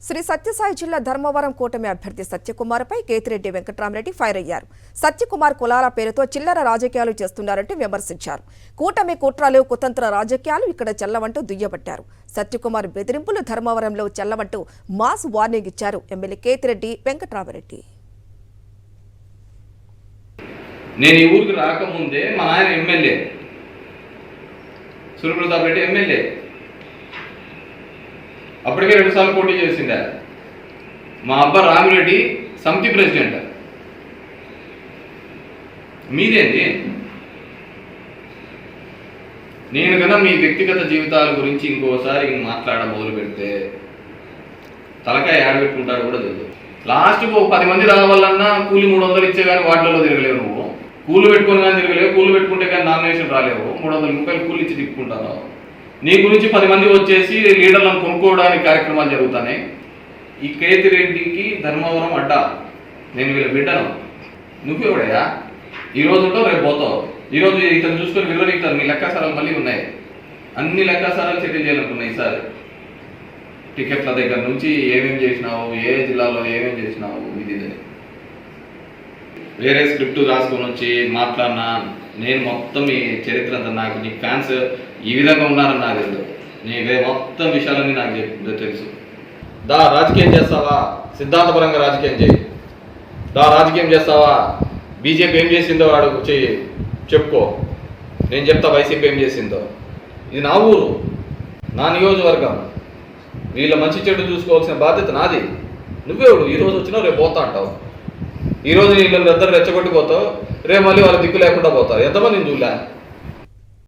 శ్రీ సత్యసాయి జిల్లా ధర్మవరం కూటమి అభ్యర్థి సత్యకుమార్పై కేతిరెడ్డి వెంకట్రామరెడ్డి ఫైర్ అయ్యారు. సత్యకుమార్ కులాల పేరుతో చిల్లర రాజకీయాలు చేస్తున్నారంటూ విమర్శించారు. కూటమి కుట్రలు కుతంత్ర రాజకీయాలు ఇక్కడ చెల్లవంటూ దుయ్యబట్టారు. సత్యకుమార్ బెదిరింపులు ధర్మవరంలో చెల్లవంటూ మాస్ వార్నింగ్ ఇచ్చారు ఎమ్మెల్యే కేతిరెడ్డి వెంకట్రామరెడ్డి. నేను ఈ ఊరికి రాకముందే మా ఆయన ఎమ్మెల్యే సూర్యప్రతాప్ రెడ్డి ఎమ్మెల్యే అప్పటికే 2 సార్లు పోటీ చేసిండే. మా అబ్బా రామిరెడ్డి సమితి ప్రెసిడెంట్. మీదేంది? నేను కన్నా మీ వ్యక్తిగత జీవితాల గురించి ఇంకోసారి మాట్లాడ మొదలు పెడితే తలకాయ ఆడబెట్టుకుంటాడు కూడా తెలియదు. లాస్ట్కి 10 మంది రావాలన్నా కూలి 300 ఇచ్చే కానీ వాటిలలో తిరగలేవు. నువ్వు కూలు పెట్టుకొని కానీ తిరగలేవు. కూలు పెట్టుకుంటే కానీ నామినేషన్ రాలేవు. 300 రూపాయలు కూలి ఇచ్చి తిప్పుకుంటాను. నీ గురించి 10 మంది వచ్చేసి లీడర్లను కొనుక్కోవడానికి కార్యక్రమాలు జరుగుతున్నాయి. ఈ కేతిరెడ్డికి ధర్మవరం అడ్డా. నేను వీళ్ళ బిడ్డను. నువ్వెవడయా? ఈ రోజు ఉంటావు, రేపు పోతావు. ఈరోజు ఇతను చూసుకొని విలువనిస్తారు. మీ లెక్కాసారాలు మళ్ళీ ఉన్నాయి. అన్ని లెక్కాసారాలు సెటిల్ చేయాలనుకున్నాయి ఈసారి. టికెట్ల దగ్గర నుంచి ఏమేమి చేసినావు, ఏ జిల్లాలో ఏమేమి చేసినావు, ఇది వేరే స్క్రిప్ట్ రాసుకొని వచ్చి మాట్లాడినా నేను మొత్తం ఈ చరిత్ర అంతా నాకు నీ ఫ్యాన్స్ ఈ విధంగా ఉన్నారని నాకు తెలియదు. నీవే మొత్తం విషయాలన్నీ నాకు తెలుసు. దా రాజకీయం చేస్తావా? సిద్ధాంతపరంగా రాజకీయం చేయి. దా రాజకీయం చేస్తావా? బీజేపీ ఏం చేసిందో వాడు చెయ్యి, చెప్పుకో. నేను చెప్తా వైసీపీ ఏం చేసిందో. ఇది నా ఊరు, నా నియోజకవర్గం. వీళ్ళ మంచి చెడు చూసుకోవాల్సిన బాధ్యత నాది. నువ్వేవుడు? ఈరోజు వచ్చినావు, రేపు పోతా అంటావు. ఈరోజు వీళ్ళని ఇద్దరు రెచ్చగొట్టిపోతావు, రేపు మళ్ళీ వాళ్ళ దిక్కు లేకుండా పోతావు. ఎంతమంది చూడలే?